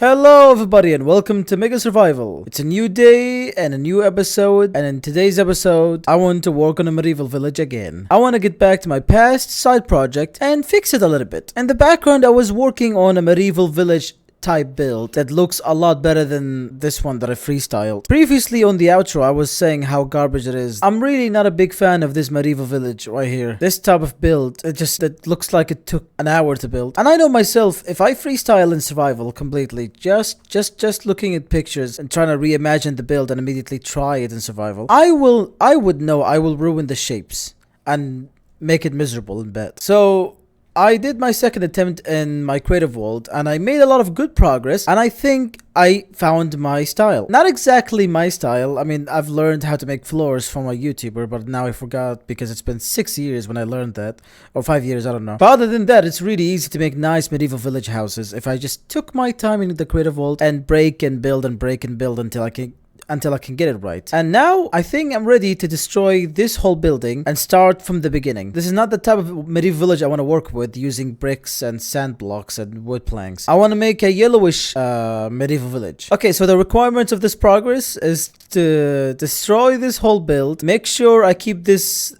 Hello everybody and welcome to MegaSurvival. It's a new day and a new episode, and in today's episode I want to work on a medieval village again. I want to get back to my past side project and fix it a little bit. In the background I was working on a medieval village type build that looks a lot better than this one that I freestyled. Previously on the outro I was saying how garbage it is. I'm really not a big fan of this medieval village right here. This type of build, it looks like it took an hour to build. And I know myself, if I freestyle in survival completely, just looking at pictures and trying to reimagine the build and immediately try it in survival, I would know I will ruin the shapes and make it miserable in bed. So I did my second attempt in my creative world and I made a lot of good progress, and I think I found my style. Not exactly my style. I mean, I've learned how to make floors from a YouTuber, but now I forgot because it's been 6 years when I learned that, or 5 years, I don't know. But other than that, it's really easy to make nice medieval village houses if I just took my time in the creative world and break and build until I can get it right. And now I think I'm ready to destroy this whole building and start from the beginning. This is not the type of medieval village I want to work with using bricks and sand blocks and wood planks. I want to make a yellowish medieval village. Okay, so the requirements of this progress is to destroy this whole build, make sure I keep these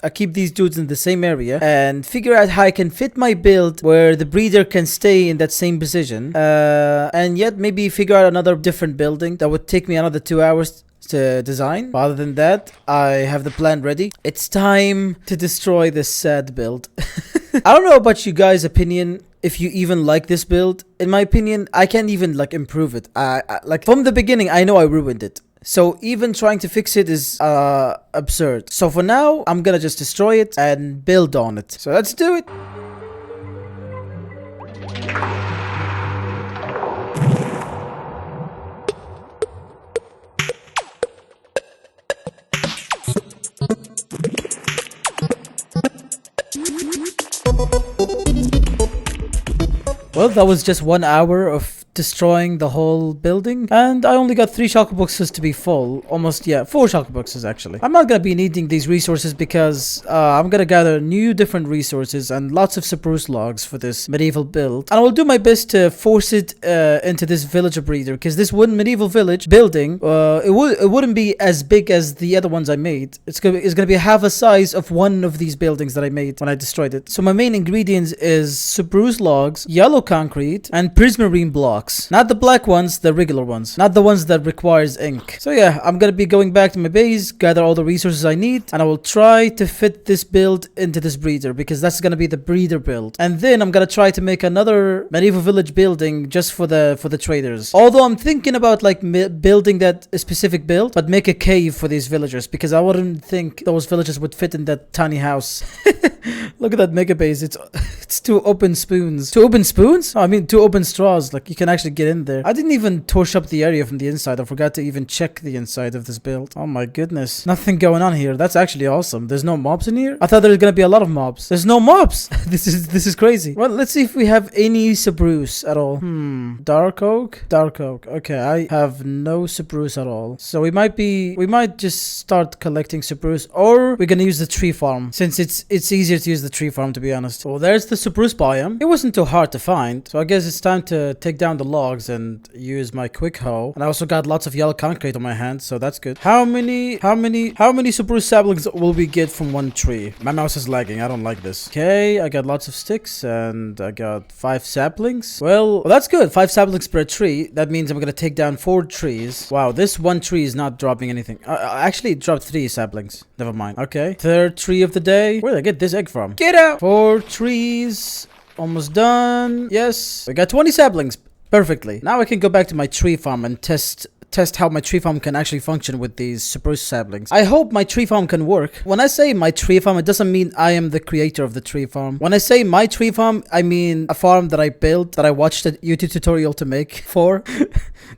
dudes in the same area, and figure out how I can fit my build where the breeder can stay in that same position, and yet maybe figure out another different building that would take me another 2 hours to design. But other than that, I have the plan ready. It's time to destroy this sad build. I don't know about you guys' opinion, if you even like this build. In my opinion, I can't even like improve it. Like from the beginning, I know I ruined it. So even trying to fix it is absurd. So for now, I'm gonna just destroy it and build on it. So let's do it. Well, that was just 1 hour of destroying the whole building, and I only got 3 shulker boxes to be full. Almost, yeah, 4 shulker boxes actually. I'm not gonna be needing these resources because I'm gonna gather new different resources and lots of spruce logs for this medieval build, and I will do my best to force it into this villager breeder, because this one medieval village building, it wouldn't be as big as the other ones I made. It's gonna be half a size of one of these buildings that I made when I destroyed it. So my main ingredients is spruce logs, yellow concrete, and prismarine blocks. Not the black ones, the regular ones. Not the ones that requires ink. So yeah, I'm gonna be going back to my base, gather all the resources I need, and I will try to fit this build into this breeder, because that's gonna be the breeder build. And then I'm gonna try to make another medieval village building just for the traders. Although I'm thinking about like building that specific build, but make a cave for these villagers, because I wouldn't think those villagers would fit in that tiny house. Look at that mega base. It's 2 open spoons. 2 open spoons? Oh, I mean 2 open straws. Like you can actually get in there. I didn't even torch up the area from the inside. I forgot to even check the inside of this build. Oh my goodness. Nothing going on here. That's actually awesome. There's no mobs in here? I thought there was gonna be a lot of mobs. There's no mobs. This is crazy. Well, let's see if we have any spruce at all. Dark oak? Dark oak. Okay, I have no spruce at all. So we might just start collecting spruce, or we're gonna use the tree farm, since it's easier to use the tree farm, to be honest. Well, there's the spruce biome. It wasn't too hard to find, so I guess it's time to take down the logs and use my quick hoe. And I also got lots of yellow concrete on my hands, so that's good. How many spruce saplings will we get from one tree? My mouse is lagging. I don't like this. Okay, I got lots of sticks and I got 5 saplings. Well, that's good. 5 saplings per tree. That means I'm gonna take down 4 trees. Wow, this one tree is not dropping anything. Actually, it dropped 3 saplings. Never mind. Okay, 3rd tree of the day. Where did I get this egg from? Get out! 4 trees. Almost done. Yes, we got 20 saplings. Perfectly. Now I can go back to my tree farm and test how my tree farm can actually function with these spruce saplings. I hope my tree farm can work. When I say my tree farm, it doesn't mean I am the creator of the tree farm. When I say my tree farm, I mean a farm that I built, that I watched a YouTube tutorial to make for.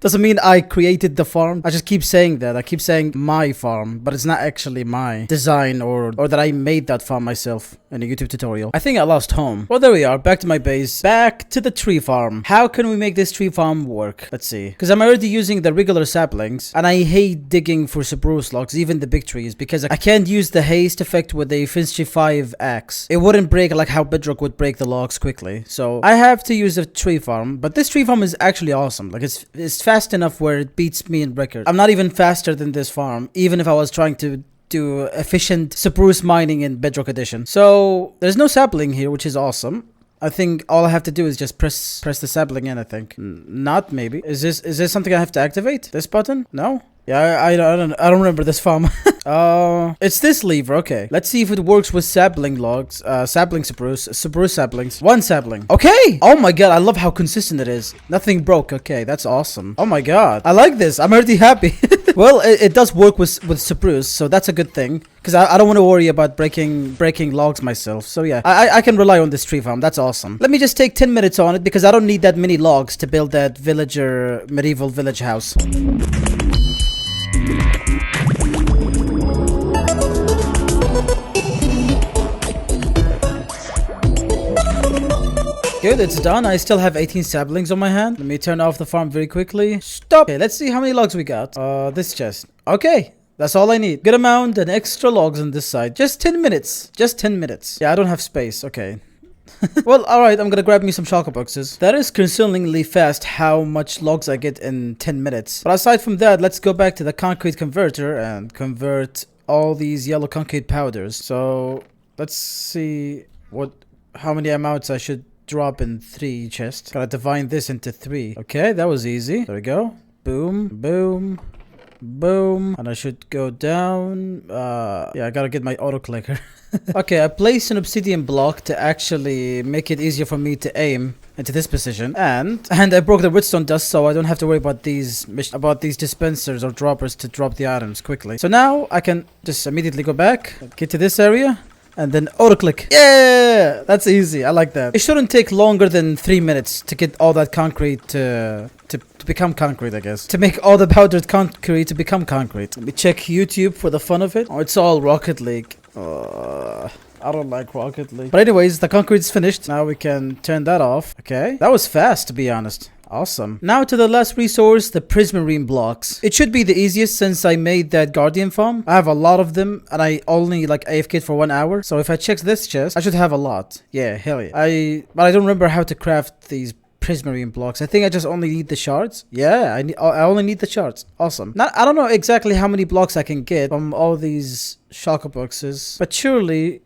Doesn't mean I created the farm. I just keep saying that. I keep saying my farm, but it's not actually my design or that I made that farm myself in a YouTube tutorial. I think I lost home. Well, there we are. Back to my base. Back to the tree farm. How can we make this tree farm work? Let's see. Because I'm already using the regular saplings, and I hate digging for spruce logs, even the big trees, because I can't use the haste effect with the Finch 5 axe. It wouldn't break like how bedrock would break the logs quickly. So I have to use a tree farm, but this tree farm is actually awesome. Like it's fast enough where it beats me in record. I'm not even faster than this farm, even if I was trying to do efficient spruce mining in Bedrock Edition. So there's no sapling here, which is awesome. I think all I have to do is just press the sapling in, I think. Not maybe. Is this something I have to activate? This button? No? Yeah, I don't remember this farm. It's this lever. Okay, let's see if it works with sapling logs. Sapling spruce saplings. One sapling. Okay. Oh my god, I love how consistent it is. Nothing broke. Okay, that's awesome. Oh my god, I like this. I'm already happy. Well, it does work with spruce, so that's a good thing. Because I don't want to worry about breaking logs myself. So yeah, I can rely on this tree farm. That's awesome. Let me just take 10 minutes on it because I don't need that many logs to build that villager medieval village house. Good, it's done. I still have 18 saplings on my hand. Let me turn off the farm very quickly. Stop. Okay, let's see how many logs we got. This chest. Okay, that's all I need. Good amount and extra logs on this side. Just 10 minutes. Just 10 minutes. Yeah, I don't have space. Okay. Well, alright, I'm gonna grab me some shulker boxes. That is concerningly fast how much logs I get in 10 minutes. But aside from that, let's go back to the concrete converter and convert all these yellow concrete powders. So let's see how many amounts I should drop in 3 chests. Gotta divide this into 3. Okay, that was easy. There we go. Boom, boom, boom. And I should go down. Yeah, I gotta get my auto clicker. Okay, I placed an obsidian block to actually make it easier for me to aim into this position, and I broke the redstone dust, so I don't have to worry about these dispensers or droppers to drop the items quickly. So now I can just immediately go back, get to this area, and then auto click. Yeah, that's easy. I like that. It shouldn't take longer than 3 minutes to get all that concrete to become concrete, I guess. To make all the powdered concrete to become concrete. Let me check YouTube for the fun of it. Oh, it's all Rocket League. I don't like Rocket League. But anyways, the concrete's finished. Now we can turn that off. Okay. That was fast, to be honest. Awesome. Now to the last resource, the prismarine blocks. It should be the easiest since I made that guardian farm. I have a lot of them and I only like AFK'd for 1 hour. So if I check this chest, I should have a lot. Yeah, hell yeah. But I don't remember how to craft these prismarine blocks. I think I just only need the shards. Yeah, I only need the shards. Awesome. Now, I don't know exactly how many blocks I can get from all these shulker boxes, but surely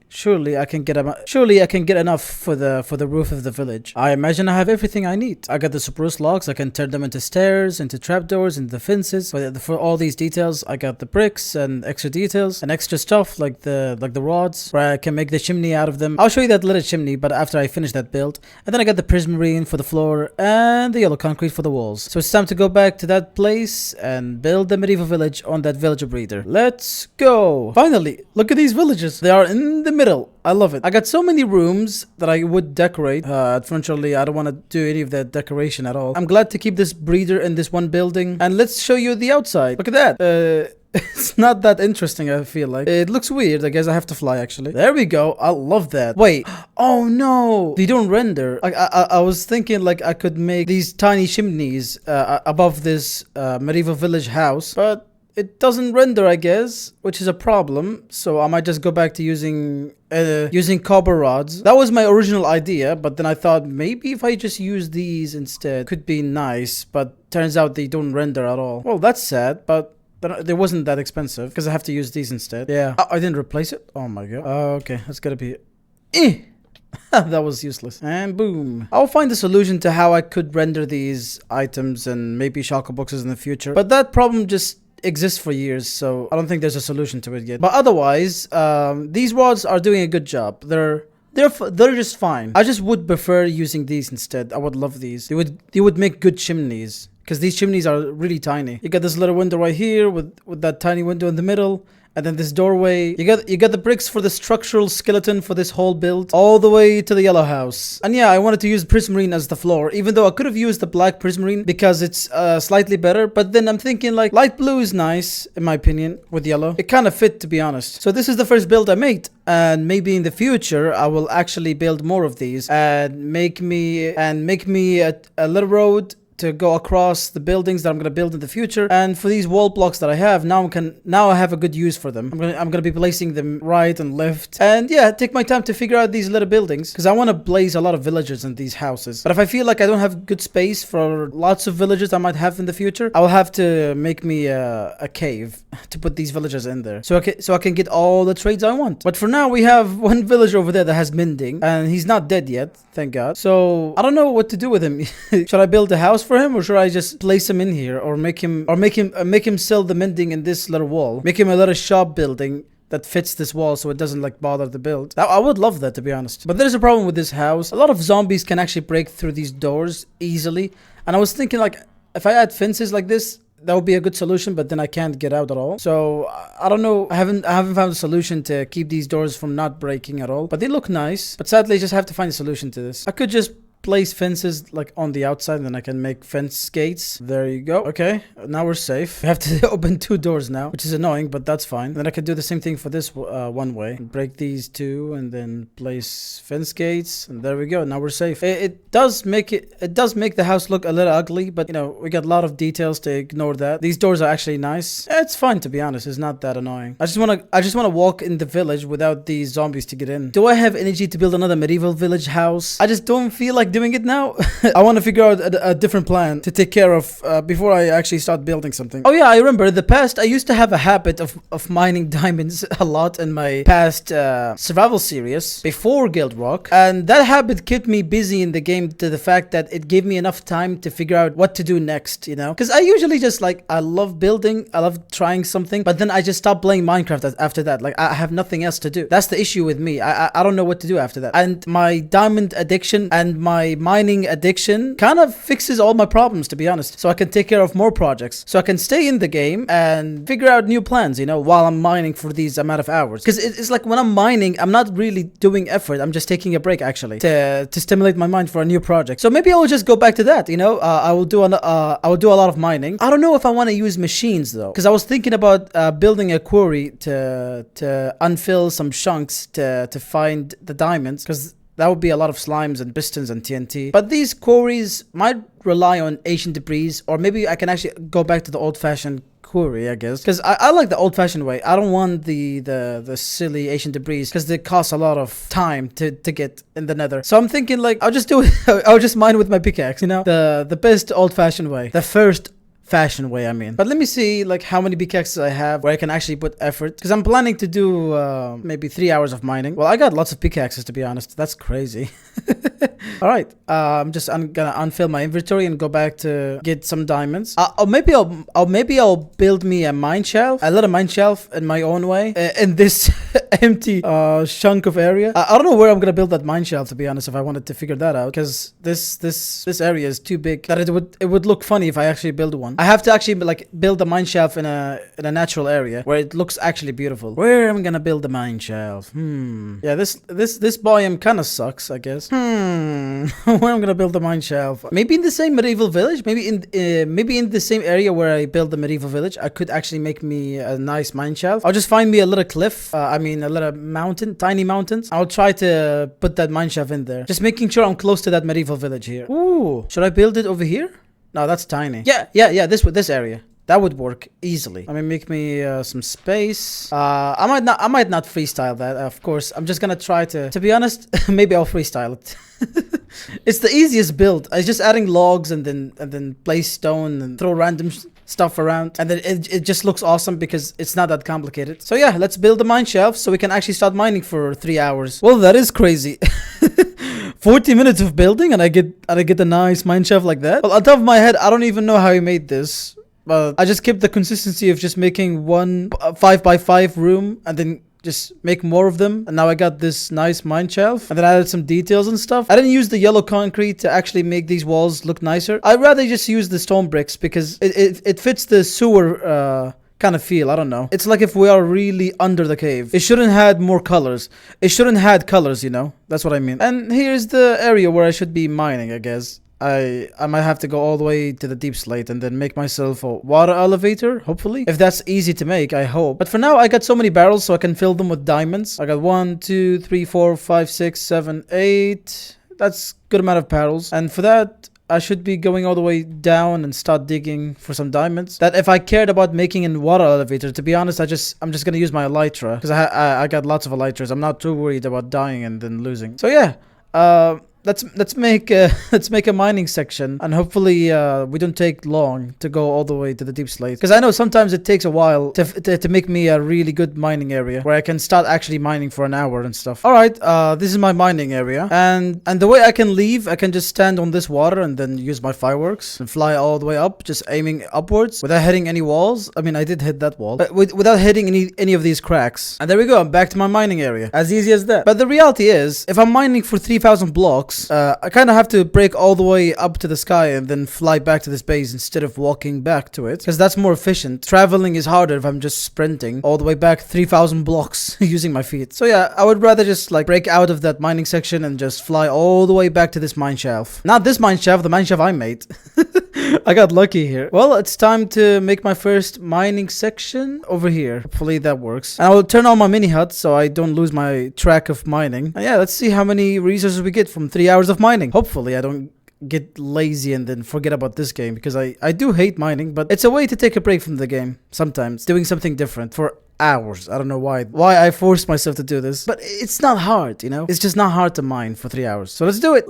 I can get enough for the roof of the village. I imagine I have everything I need. I got the spruce logs. I can turn them into stairs, into trapdoors, into fences. But for all these details, I got the bricks and extra details and extra stuff like the rods where I can make the chimney out of them. I'll show you that little chimney, but after I finish that build. And then I got the prismarine for the floor and the yellow concrete for the walls. So it's time to go back to that place and build the medieval village on that villager breeder. Let's go. Finally, look at these villagers. They are in the middle. I love it. I got so many rooms that I would decorate. Unfortunately, I don't want to do any of that decoration at all. I'm glad to keep this breeder in this one building. And let's show you the outside. Look at that. It's not that interesting, I feel like. It looks weird. I guess I have to fly, actually. There we go. I love that. Wait. Oh, no. They don't render. I was thinking, like, I could make these tiny chimneys above this medieval village house. But it doesn't render, I guess, which is a problem. So I might just go back to using copper rods. That was my original idea, but then I thought maybe if I just use these instead, could be nice. But turns out they don't render at all. Well, that's sad, but they wasn't that expensive because I have to use these instead. Yeah. I didn't replace it. Oh my god. Okay, that's gotta be that was useless. And boom. I'll find a solution to how I could render these items and maybe shulker boxes in the future. But that problem just exists for years, so I don't think there's a solution to it yet. But otherwise, these rods are doing a good job. They're just fine. I just would prefer using these instead. I would love these. They would make good chimneys because these chimneys are really tiny. You got this little window right here with that tiny window in the middle, And then this doorway, you got the bricks for the structural skeleton for this whole build, all the way to the yellow house. And yeah, I wanted to use prismarine as the floor, even though I could have used the black prismarine because it's slightly better. But then I'm thinking like light blue is nice in my opinion with yellow. It kind of fit, to be honest. So this is the first build I made, and maybe in the future I will actually build more of these and make me a little road to go across the buildings that I'm gonna build in the future. And for these wall blocks that I have now, I have a good use for them. I'm gonna be placing them right and left, and yeah, take my time to figure out these little buildings because I want to place a lot of villagers in these houses. But if I feel like I don't have good space for lots of villagers I might have in the future, I will have to make me a cave to put these villagers in there, so I can get all the trades I want. But for now, we have one villager over there that has mending, and he's not dead yet, thank God. So I don't know what to do with him. Should I build a house for him, or should I just place him in here, or make him sell the mending in this little wall, make him a little shop building that fits this wall so it doesn't like bother the build? I would love that, to be honest. But there's a problem with this house. A lot of zombies can actually break through these doors easily, and I was thinking like if I add fences like this, that would be a good solution, but then I can't get out at all. So I don't know. I haven't found a solution to keep these doors from not breaking at all. But they look nice. But sadly, I just have to find a solution to this. I could just place fences like on the outside, and then I can make fence gates. There you go. Okay, now we're safe. We have to open 2 doors now, which is annoying, but that's fine. Then I could do the same thing for this one way. Break these 2 and then place fence gates, and there we go. Now we're safe. It does make the house look a little ugly, but you know, we got a lot of details to ignore that. These doors are actually nice. It's fine, to be honest. It's not that annoying. I just want to walk in the village without these zombies to get in. Do I have energy to build another medieval village house? I just don't feel like doing it now. I want to figure out a different plan to take care of before I actually start building something. Oh yeah, I remember in the past I used to have a habit of mining diamonds a lot in my past survival series before Guild Rock, and that habit kept me busy in the game to the fact that it gave me enough time to figure out what to do next, you know, because I usually just like, I love building, I love trying something, but then I just stop playing Minecraft after that. Like I have nothing else to do. That's the issue with me. I don't know what to do after that, and my diamond addiction and my mining addiction kind of fixes all my problems, to be honest, so I can take care of more projects, so I can stay in the game and figure out new plans, you know, while I'm mining for these amount of hours. Because it's like when I'm mining, I'm not really doing effort, I'm just taking a break actually to stimulate my mind for a new project. So maybe I will just go back to that, you know. I will do a lot of mining. I don't know if I want to use machines though, because I was thinking about building a quarry to unfill some chunks to find the diamonds, because that would be a lot of slimes and pistons and TNT. But these quarries might rely on ancient debris, or maybe I can actually go back to the old-fashioned quarry, I guess, because I like the old-fashioned way. I don't want the silly ancient debris, because they cost a lot of time to get in the nether. So I'm thinking like, I'll just do it. I'll just mine with my pickaxe, you know, the best old-fashioned way, the first fashion way, I mean. But let me see like how many pickaxes I have where I can actually put effort, because I'm planning to do maybe 3 hours of mining. Well, I got lots of pickaxes, to be honest. That's crazy. All right, I'm gonna unfill my inventory and go back to get some diamonds. Or maybe I'll build me a mine shelf, a little mine shelf in my own way, in this empty chunk of area. I don't know where I'm gonna build that mine shelf, to be honest, if I wanted to figure that out, because this area is too big that it would look funny if I actually build one. I have to actually like build a mine shelf in a natural area where it looks actually beautiful. Where am I gonna build the mine shelf? Yeah, this biome kind of sucks, I guess. Where I'm gonna build the mine shelf? Maybe in the same medieval village. Maybe in the same area where I build the medieval village, I could actually make me a nice mine shelf. I'll just find me a little cliff. I mean a little mountain, tiny mountains. I'll try to put that mine shelf in there. Just making sure I'm close to that medieval village here. Ooh, should I build it over here? No, that's tiny. Yeah. This area. That would work easily. I mean, make me some space. I might not freestyle that. Of course, I'm just gonna try to be honest, maybe I'll freestyle it. It's the easiest build. It's just adding logs and then place stone and throw random stuff around, and then it just looks awesome because it's not that complicated. So yeah, let's build a mine shelf so we can actually start mining for 3 hours. Well, that is crazy. 40 minutes of building and I get a nice mine shaft like that. Well, on top of my head, I don't even know how he made this. But I just kept the consistency of just making one 5x5 room and then just make more of them. And now I got this nice mine shelf, and then I added some details and stuff. I didn't use the yellow concrete to actually make these walls look nicer. I'd rather just use the stone bricks because it fits the sewer kind of feel. I don't know. It's like if we are really under the cave. It shouldn't had more colors. It shouldn't had colors, you know? That's what I mean. And here's the area where I should be mining, I guess. I might have to go all the way to the deep slate and then make myself a water elevator, hopefully. If that's easy to make, I hope. But for now, I got so many barrels so I can fill them with diamonds. I got 1, 2, 3, 4, 5, 6, 7, 8. That's good amount of barrels. And for that, I should be going all the way down and start digging for some diamonds. That if I cared about making a water elevator, to be honest, I'm just gonna use my elytra because I got lots of elytras. I'm not too worried about dying and then losing. So yeah, let's make a mining section, and hopefully we don't take long to go all the way to the deep slate, because I know sometimes it takes a while to make me a really good mining area where I can start actually mining for an hour and stuff. All right, this is my mining area, and the way I can leave, I can just stand on this water and then use my fireworks and fly all the way up, just aiming upwards without hitting any walls. I mean, I did hit that wall, but without hitting any of these cracks. And there we go, I'm back to my mining area. As easy as that. But the reality is, if I'm mining for 3,000 blocks, I kind of have to break all the way up to the sky and then fly back to this base instead of walking back to it, because that's more efficient. Traveling is harder if I'm just sprinting all the way back 3,000 blocks using my feet. So yeah, I would rather just like break out of that mining section and just fly all the way back to this mine shaft. Not this mine shaft, the mine shaft I made. I got lucky here. Well, it's time to make my first mining section over here. Hopefully that works. And I will turn on my mini hut so I don't lose my track of mining. And yeah, let's see how many resources we get from 3 hours of mining. Hopefully I don't get lazy and then forget about this game, because I do hate mining, but it's a way to take a break from the game sometimes, doing something different for hours. I don't know why I forced myself to do this, but it's not hard, you know? It's just not hard to mine for 3 hours. So let's do it.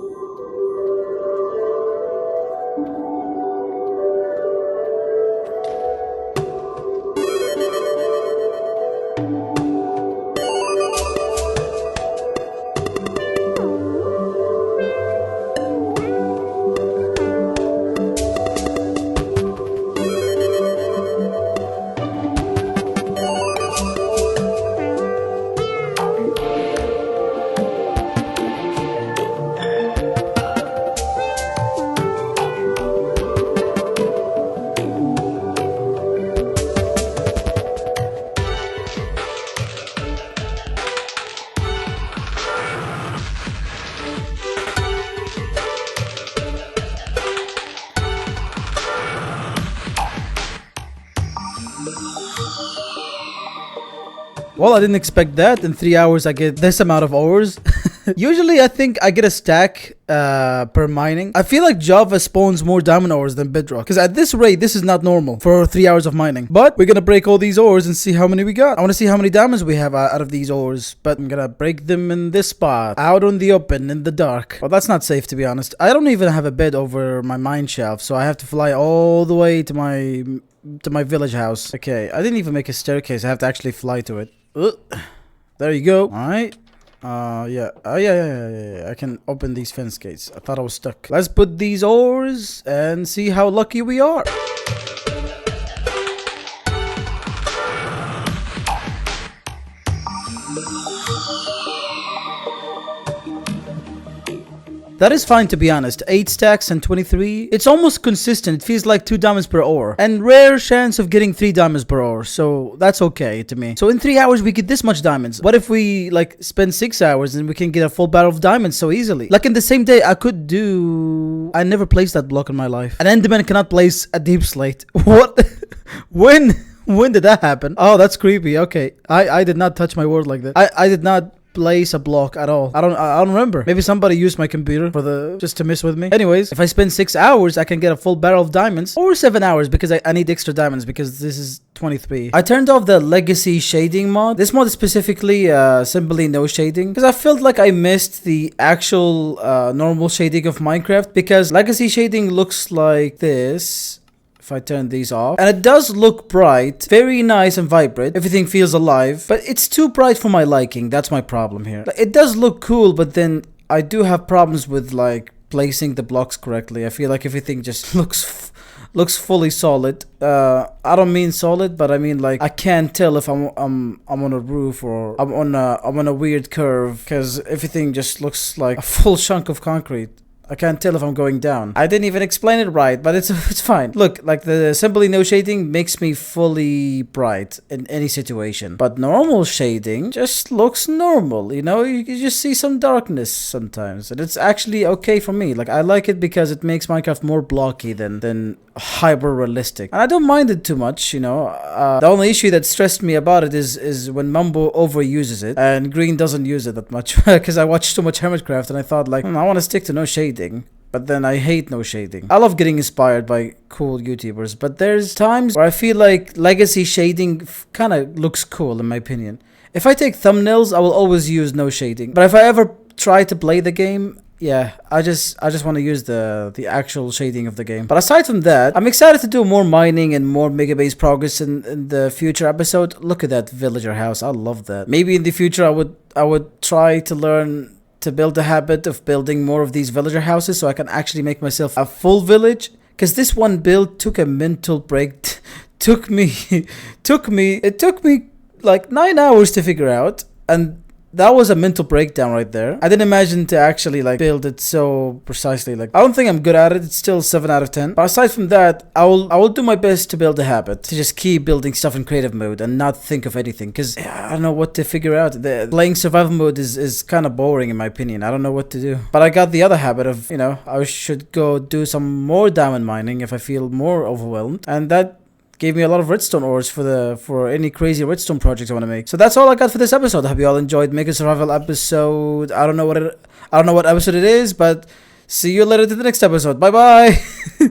Well, I didn't expect that. In 3 hours, I get this amount of ores. Usually, I think I get a stack per mining. I feel like Java spawns more diamond ores than Bedrock, because at this rate, this is not normal for 3 hours of mining. But we're gonna break all these ores and see how many we got. I want to see how many diamonds we have out of these ores, but I'm gonna break them in this spot, out on the open, in the dark. Well, that's not safe, to be honest. I don't even have a bed over my mine shaft, so I have to fly all the way to my village house. Okay, I didn't even make a staircase. I have to actually fly to it. There you go. All right. Yeah. Yeah. I can open these fence gates. I thought I was stuck. Let's put these ores and see how lucky we are. That is fine, to be honest. 8 stacks and 23. It's almost consistent. It feels like 2 diamonds per ore. And rare chance of getting 3 diamonds per ore. So that's okay to me. So in 3 hours, we get this much diamonds. What if we like spend 6 hours and we can get a full barrel of diamonds so easily? Like in the same day, I could do... I never placed that block in my life. An Enderman cannot place a deep slate. What? When did that happen? Oh, that's creepy. Okay. I did not touch my word like that. I did not place a block at all. I don't remember. Maybe somebody used my computer for just to mess with me. Anyways, if I spend 6 hours, I can get a full barrel of diamonds, or 7 hours, because I need extra diamonds, because this is 23. I turned off the legacy shading mod. This mod is specifically simply no shading, because I felt like I missed the actual normal shading of Minecraft, because legacy shading looks like this. If I turn these off, and it does look bright, very nice and vibrant, everything feels alive, but it's too bright for my liking. That's my problem here. It does look cool, but then I do have problems with like placing the blocks correctly. I feel like everything just looks fully solid. I don't mean solid, but I mean like I can't tell if I'm on a roof or I'm on a weird curve, because everything just looks like a full chunk of concrete. I can't tell if I'm going down. I didn't even explain it right, but it's fine. Look, like the simply no shading makes me fully bright in any situation. But normal shading just looks normal, you know? You just see some darkness sometimes. And it's actually okay for me. Like, I like it because it makes Minecraft more blocky than hyper realistic, and I don't mind it too much, you know. The only issue that stressed me about it is when Mumbo overuses it and Green doesn't use it that much because I watched too much Hermitcraft and I thought like, I want to stick to no shading. But then I hate no shading. I love getting inspired by cool YouTubers, but there's times where I feel like legacy shading kind of looks cool in my opinion. If I take thumbnails, I will always use no shading. But if I ever try to play the game, yeah, I just want to use the actual shading of the game. But aside from that, I'm excited to do more mining and more mega base progress in the future episode. Look at that villager house. I love that. Maybe in the future I would try to learn to build a habit of building more of these villager houses so I can actually make myself a full village. Because this one build took a mental break. It took me like 9 hours to figure out, and that was a mental breakdown right there. I didn't imagine to actually like build it so precisely. Like, I don't think I'm good at it. It's still 7 out of 10. But aside from that, I will do my best to build a habit to just keep building stuff in creative mode and not think of anything. Because I don't know what to figure out. Playing survival mode is kind of boring in my opinion. I don't know what to do. But I got the other habit of, you know, I should go do some more diamond mining if I feel more overwhelmed. And that gave me a lot of redstone ores for any crazy redstone projects I want to make. So that's all I got for this episode. I hope you all enjoyed MegaSurvival episode. I don't know what episode it is, but see you later to the next episode. Bye bye.